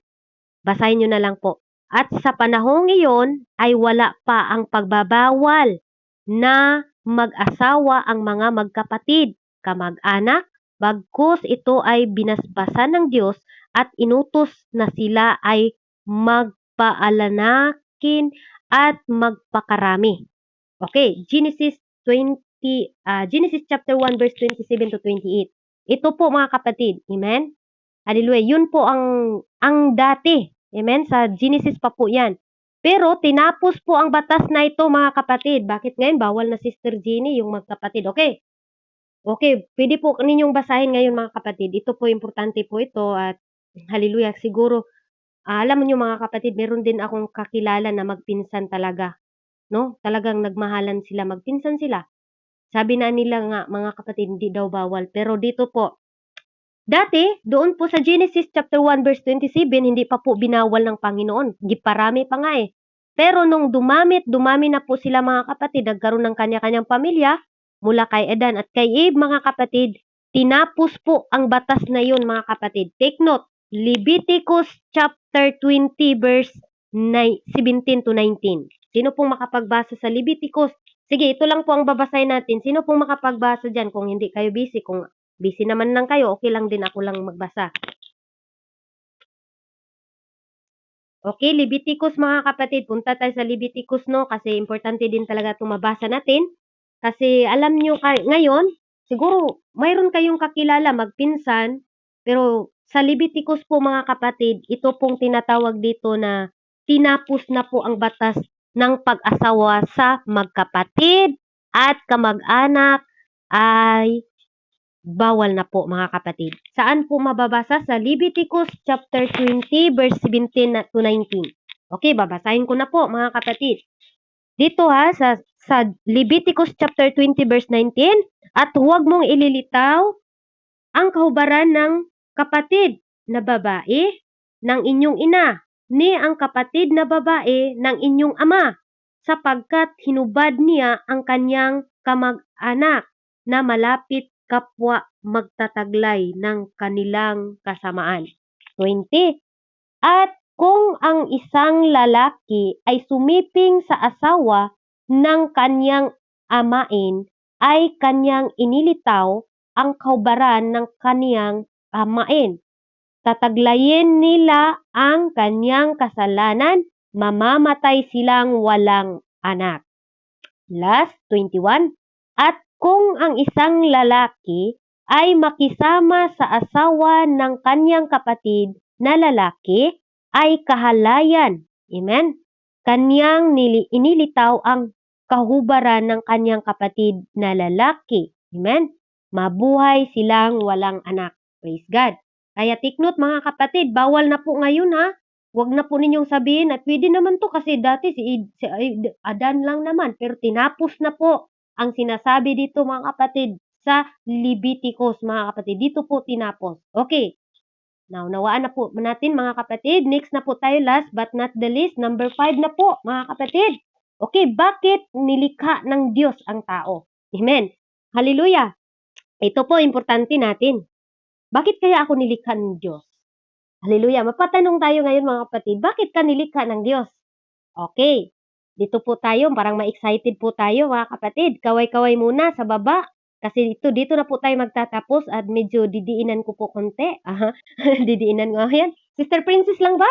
Basahin nyo na lang po. At sa panahong iyon ay wala pa ang pagbabawal na mag-asawa ang mga magkapatid, kamag-anak, bagkus ito ay binasbasan ng Diyos at inutos na sila ay magpaalanakin at magpakarami. Okay, Genesis chapter 1 verse 27 to 28. Ito po, mga kapatid. Amen? Hallelujah. Yun po ang dati. Amen? Sa Genesis pa po yan. Pero tinapos po ang batas na ito, mga kapatid. Bakit ngayon? Bawal na, Sister Jeannie, yung magkapatid. Okay. Okay, pwede po ninyong basahin ngayon, mga kapatid. Ito po, importante po ito. At hallelujah, siguro, alam niyo, mga kapatid, meron din akong kakilala na magpinsan talaga. No? Talagang nagmahalan sila, magpinsan sila. Sabi na nila nga, mga kapatid, hindi daw bawal. Pero dito po, dati, doon po sa Genesis chapter 1 verse 27, hindi pa po binawal ng Panginoon. Giparami pa nga eh. Pero nung dumami na po sila, mga kapatid, nagkaroon ng kanya-kanyang pamilya, mula kay Adan at kay Eve, mga kapatid, tinapos po ang batas na yun, mga kapatid. Take note, Leviticus chapter 20 verse 17 to 19. Sino pong makapagbasa sa Leviticus? Sige, ito lang po ang babasahin natin. Sino pong makapagbasa dyan kung hindi kayo busy? Kung busy naman lang kayo, okay lang din, ako lang magbasa. Okay, Leviticus mga kapatid. Punta tayo sa Leviticus, no? Kasi importante din talaga itong mabasa natin. Kasi alam nyo ngayon, siguro mayroon kayong kakilala magpinsan, pero sa Leviticus po mga kapatid, ito pong tinatawag dito na tinapos na po ang batas ng pag-asawa sa magkapatid at kamag-anak ay bawal na po mga kapatid. Saan po mababasa? Sa Leviticus chapter 20 verse 17 to 19. Okay, babasahin ko na po mga kapatid. Dito sa Leviticus chapter 20 verse 19, at huwag mong ililitaw ang kahubaran ng kapatid na babae ng inyong ina, ni ang kapatid na babae ng inyong ama, sapagkat hinubad niya ang kanyang kamag-anak na malapit kapwa magtataglay ng kanilang kasamaan. 20. At kung ang isang lalaki ay sumiping sa asawa ng kanyang amain, ay kanyang inilitaw ang kaubaran ng kaniyang amain. Tataglayin nila ang kanyang kasalanan, mamamatay silang walang anak. Last, 21. At kung ang isang lalaki ay makisama sa asawa ng kanyang kapatid na lalaki, ay kahalayan. Amen? Kanyang inilitaw ang kahubaran ng kanyang kapatid na lalaki. Amen? Mabuhay silang walang anak. Praise God. Kaya take note mga kapatid, bawal na po ngayon ha. Huwag na po ninyong sabihin at pwede naman to kasi dati si Adan lang naman. Pero tinapos na po ang sinasabi dito mga kapatid sa Leviticus mga kapatid. Dito po tinapos. Okay. Nawaan na po natin mga kapatid. Next na po tayo, last but not the least. Number 5 na po mga kapatid. Okay, bakit nilikha ng Diyos ang tao? Amen. Hallelujah. Ito po importante natin. Bakit kaya ako nilikha ng Diyos? Hallelujah. Mapatanong tayo ngayon mga kapatid, bakit ka nilikha ng Diyos? Okay. Dito po tayo, parang ma-excited po tayo mga kapatid. Kaway-kaway muna sa baba. Kasi dito na po tayo magtatapos at medyo didiinan ko po konti. Didiinan ko. Ayan. Sister Princess lang ba?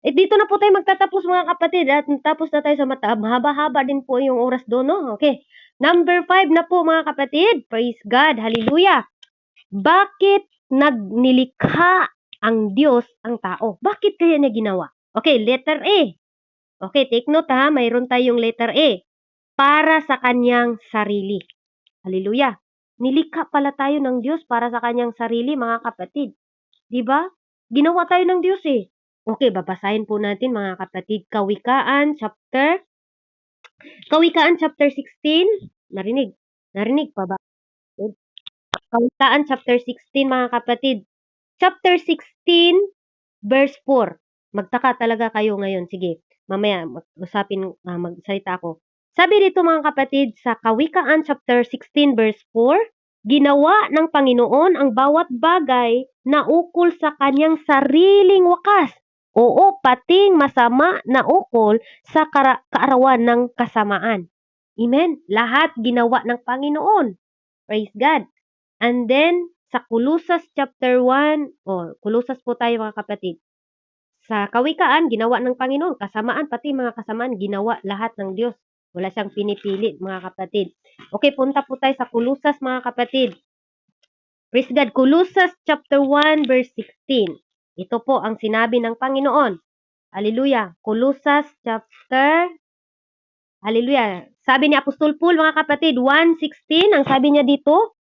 Dito na po tayo magtatapos mga kapatid at tapos na tayo sa mata. Mahaba-haba din po yung oras doon, no? Okay. Number 5 na po mga kapatid. Praise God. Hallelujah. Bakit nilikha ang Diyos ang tao? Bakit kaya niya ginawa? Okay, letter A. Okay, take note ha. Mayroon tayong letter A. Para sa kanyang sarili. Hallelujah. Nilikha pala tayo ng Diyos para sa kanyang sarili, mga kapatid. Diba? Ginawa tayo ng Diyos eh. Okay, babasahin po natin mga kapatid. Kawikaan chapter 16. Narinig pa ba? Kawikaan chapter 16 mga kapatid. Chapter 16 verse 4. Magtaka talaga kayo ngayon. Sige, mamaya magsalita ako. Sabi dito mga kapatid sa Kawikaan chapter 16 verse 4, ginawa ng Panginoon ang bawat bagay na ukol sa kanyang sariling wakas. Oo, pating masama na ukol sa kaarawan ng kasamaan. Amen. Lahat ginawa ng Panginoon. Praise God. And then, sa Kulusas chapter 1, Kulusas po tayo mga kapatid. Sa Kawikaan, ginawa ng Panginoon. Kasamaan, pati mga kasamaan, ginawa lahat ng Diyos. Wala siyang pinipili mga kapatid. Okay, punta po tayo sa Kulusas mga kapatid. Praise God. Kulusas chapter 1 verse 16. Ito po ang sinabi ng Panginoon. Hallelujah. Kulusas chapter Hallelujah. Sabi ni Apostol Paul mga kapatid, 1:16, ang sabi niya dito,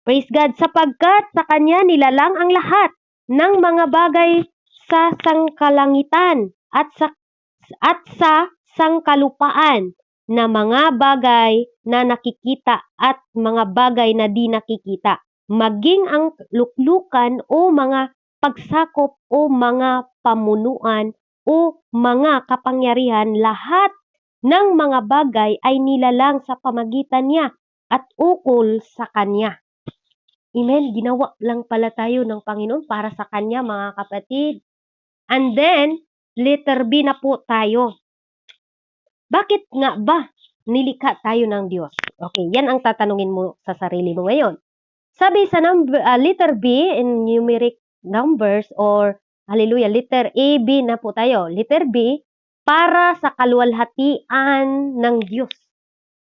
praise God, sapagkat sa Kanya nilalang ang lahat ng mga bagay sa sangkalangitan at sa sangkalupaan, na mga bagay na nakikita at mga bagay na di nakikita, maging ang luklukan o mga pagsakop o mga pamunuan o mga kapangyarihan, lahat ng mga bagay ay nilalang sa pamagitan niya at ukol sa Kanya. Amen. Ginawa lang pala tayo ng Panginoon para sa Kanya mga kapatid. And then, letter B na po tayo. Bakit nga ba nilikha tayo ng Diyos? Okay, yan ang tatanungin mo sa sarili mo ngayon. Sabi sa letter B in numeric numbers or Hallelujah. Letter A, B na po tayo. Letter B, para sa kaluwalhatian ng Diyos.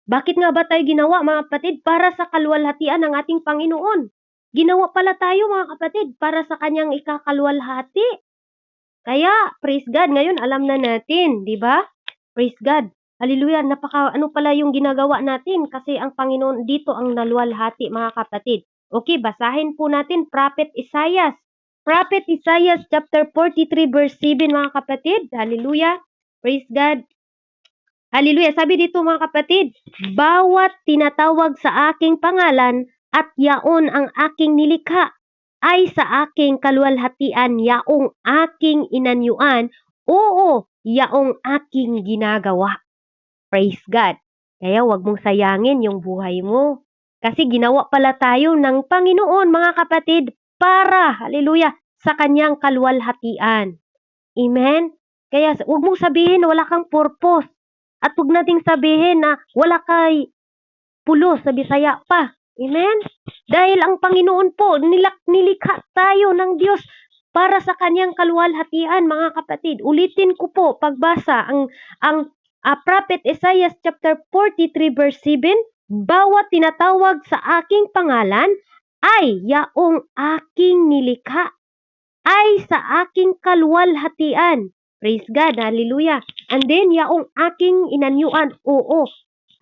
Bakit nga ba tayo ginawa, mga kapatid? Para sa kaluwalhatian ng ating Panginoon. Ginawa pala tayo, mga kapatid, para sa kanyang ikakaluwalhati. Kaya, praise God, ngayon alam na natin, di ba? Praise God. Hallelujah. Ano pala yung ginagawa natin? Kasi ang Panginoon dito ang naluwalhati, mga kapatid. Okay, basahin po natin Prophet Isaiah. Prophet Isaiah chapter 43 verse 7, mga kapatid. Hallelujah. Praise God. Hallelujah. Sabi dito, mga kapatid, bawat tinatawag sa aking pangalan at yaon ang aking nilikha ay sa aking kaluwalhatian yaong aking inanyuan, oo, yaong aking ginagawa. Praise God. Kaya wag mong sayangin yung buhay mo. Kasi ginawa pala tayo ng Panginoon, mga kapatid, para, hallelujah, sa kanyang kaluwalhatian. Amen? Kaya wag mong sabihin na wala kang purpose. At wag nating sabihin na wala kay pulos sa Bisaya pa. Amen? Dahil ang Panginoon po, nilikha tayo ng Diyos para sa kanyang kaluwalhatian, mga kapatid. Ulitin ko po, pagbasa, ang Prophet Isaiah chapter 43 verse 7, bawat tinatawag sa aking pangalan ay yaong aking nilikha, ay sa aking kaluwalhatian. Praise God, hallelujah. And then, yaong aking inanyuan, oo,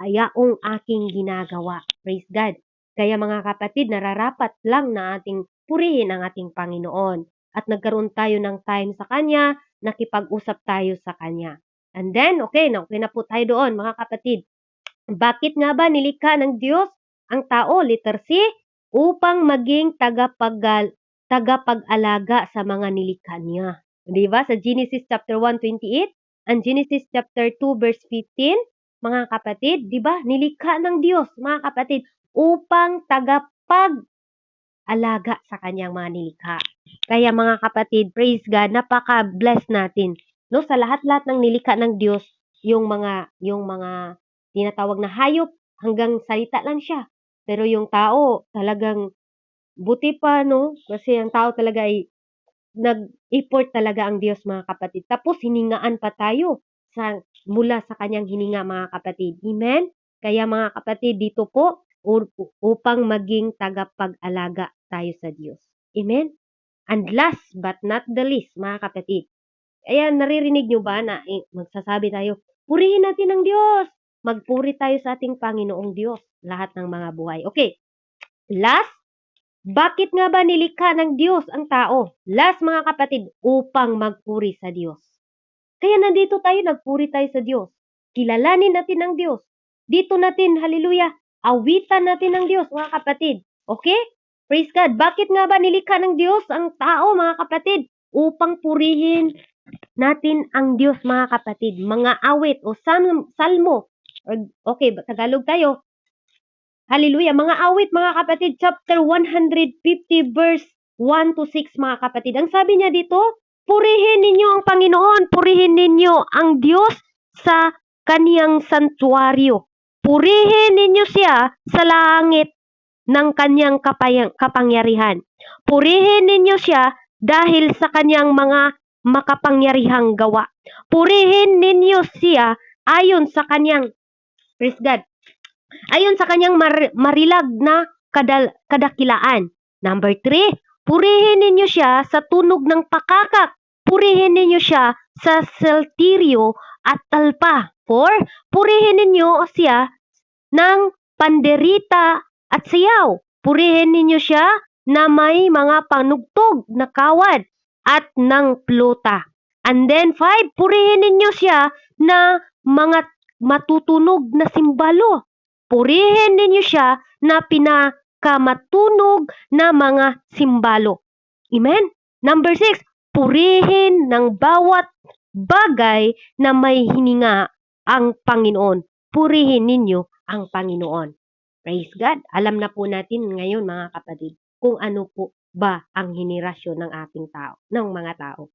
yaong aking ginagawa. Praise God. Kaya mga kapatid, nararapat lang na ating purihin ang ating Panginoon. At nagkaroon tayo ng time sa Kanya, nakipag-usap tayo sa Kanya. And then, okay na po tayo doon, mga kapatid. Bakit nga ba nilikha ng Diyos ang tao? Letter C, upang maging tagapag-alaga sa mga nilikha niya. Di ba? Sa Genesis chapter 1:28 and Genesis chapter 2 verse 15, mga kapatid, di ba? Nilikha ng Diyos, mga kapatid, upang tagapag-alaga sa kanyang mga nilikha. Kaya mga kapatid, praise God, napaka-bless natin. No, sa lahat-lahat ng nilikha ng Diyos, yung mga tinatawag na hayop, hanggang salita lang siya. Pero yung tao, talagang buti pa, no? Kasi ang tao talaga ay nag-effort talaga ang Diyos, mga kapatid. Tapos hiningaan pa tayo mula sa kanyang hininga, mga kapatid. Amen? Kaya mga kapatid, dito po upang maging tagapag-alaga tayo sa Diyos. Amen? And last but not the least, mga kapatid. Kaya naririnig nyo ba na magsasabi tayo, purihin natin ang Diyos. Magpuri tayo sa ating Panginoong Diyos. Lahat ng mga buhay. Okay. Last, bakit nga ba nilikha ng Diyos ang tao? Last, mga kapatid, upang magpuri sa Diyos. Kaya nandito tayo, nagpuri tayo sa Diyos. Kilalanin natin ang Diyos. Dito natin, hallelujah, awitan natin ang Diyos, mga kapatid. Okay? Praise God. Bakit nga ba nilikha ng Diyos ang tao, mga kapatid? Upang purihin natin ang Diyos, mga kapatid. Mga awit o salmo. Okay, Tagalog tayo. Hallelujah. Mga awit, mga kapatid, chapter 150 verse 1 to 6, mga kapatid. Ang sabi niya dito, purihin ninyo ang Panginoon, purihin ninyo ang Diyos sa kaniyang santuaryo. Purihin ninyo siya sa langit ng kaniyang kapangyarihan. Purihin ninyo siya dahil sa kaniyang mga makapangyarihang gawa. Purihin ninyo siya ayon sa kaniyang, praise God, ayon sa kanyang marilag na kadakilaan. Number 3, purihin ninyo siya sa tunog ng pakakak. Purihin ninyo siya sa saltiryo at talpa. 4, purihin ninyo siya ng panderita at siyaw. Purihin ninyo siya na may mga panugtog na kawad at ng pluta. And then 5, purihin ninyo siya na mga matutunog na simbalo. Purihin ninyo siya na pinakamatunog na mga simbalo. Amen? Number 6, purihin ng bawat bagay na may hininga ang Panginoon. Purihin ninyo ang Panginoon. Praise God. Alam na po natin ngayon, mga kapatid, kung ano po ba ang henerasyon ng ating tao, ng mga tao.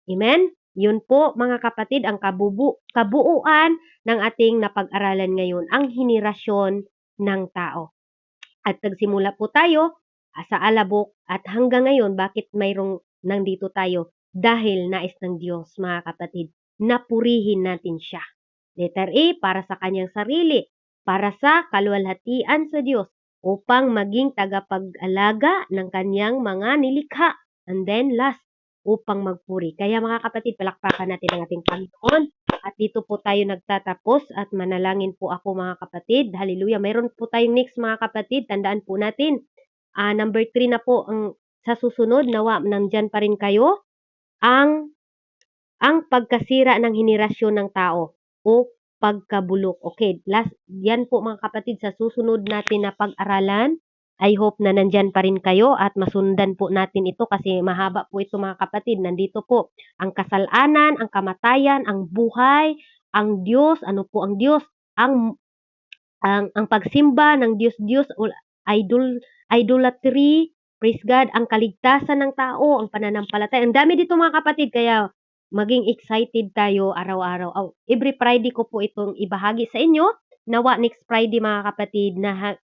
Amen? Yun po, mga kapatid, ang kabuuan ng ating napag-aralan ngayon, ang henerasyon ng tao. At nagsimula po tayo sa alabok at hanggang ngayon, bakit mayroong nandito tayo? dahil nais ng Diyos, mga kapatid, na purihin natin siya. Letter A, para sa kanyang sarili, para sa kaluwalhatian sa Diyos, upang maging tagapag-alaga ng kanyang mga nilikha. And then last, upang magpuri. Kaya mga kapatid, palakpakan natin ang ating Panginoon. At dito po tayo nagtatapos at manalangin po ako, mga kapatid. Hallelujah. Mayroon po tayong next, mga kapatid. Tandaan po natin. Number 3 na po ang sa susunod. Nawa, nandyan pa rin kayo. Ang pagkasira ng henerasyon ng tao o pagkabulok. Okay, last, yan po mga kapatid sa susunod natin na pag-aralan. I hope na nandyan pa rin kayo at masundan po natin ito kasi mahaba po ito, mga kapatid. Nandito po ang kasalanan, ang kamatayan, ang buhay, ang Diyos, ano po ang Diyos, ang pagsimba ng Diyos-Diyos o idolatry, praise God, ang kaligtasan ng tao, ang pananampalataya. Ang dami dito, mga kapatid, kaya maging excited tayo araw-araw. Every Friday ko po itong ibahagi sa inyo. Nawa next Friday, mga kapatid,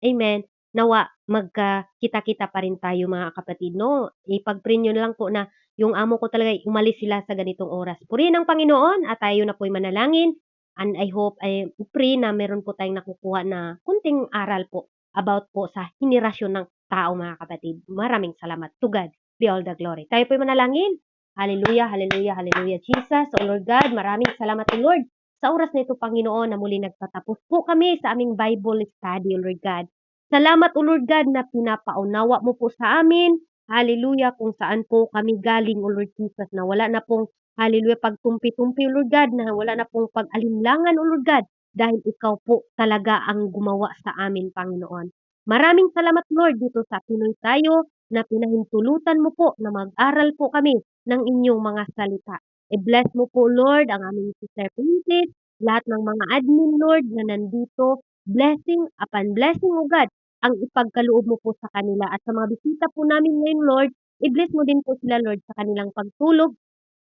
amen, nawa magkakita-kita pa rin tayo, mga kapatid, no? Ipag-pray nyo lang po na yung amo ko talaga umalis sila sa ganitong oras. Purihin ang Panginoon at tayo na po'y manalangin. And I hope, I pray na meron po tayong nakukuha na kunting aral po about po sa henerasyon ng tao, mga kapatid. Maraming salamat. To God be all the glory. Tayo po'y manalangin. Hallelujah, hallelujah, hallelujah, Jesus. O Lord God, maraming salamat, O Lord, sa oras na ito, Panginoon, na muli nagtatapos po kami sa aming Bible study, O Lord God. Salamat, O Lord God, na pinapaunawa mo po sa amin. Hallelujah, kung saan po kami galing, O Lord Jesus, na wala na pong hallelujah, pagtumpi-tumpi, O Lord God, na wala na pong pag-alinlangan, O Lord God, dahil ikaw po talaga ang gumawa sa amin, Panginoon. Maraming salamat, Lord, dito sa Pinoy tayo, na pinahintulutan mo po na mag-aral po kami ng inyong mga salita. I-bless mo po, Lord, ang aming Sister Princess, lahat ng mga admin, Lord, na nandito. Blessing upon blessing, O God, ang ipagkaloob mo po sa kanila. At sa mga bisita po namin ngayon, Lord, i-bless mo din po sila, Lord, sa kanilang pagtulog.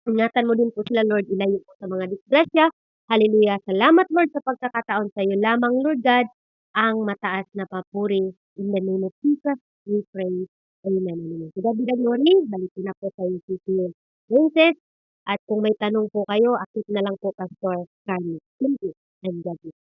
Ingatan mo din po sila, Lord, ilayo po sa mga disgrasya. Hallelujah. Salamat, Lord, sa pagkakataon sa iyo lamang, Lord God, ang mataas na papuri. In the name of Jesus, we pray. Amen. Amen. To God be the glory. Balikin na po sa iyo, Sister Princess. At kung may tanong po kayo, akit na lang po, Pastor Carly. Thank you. And God bless.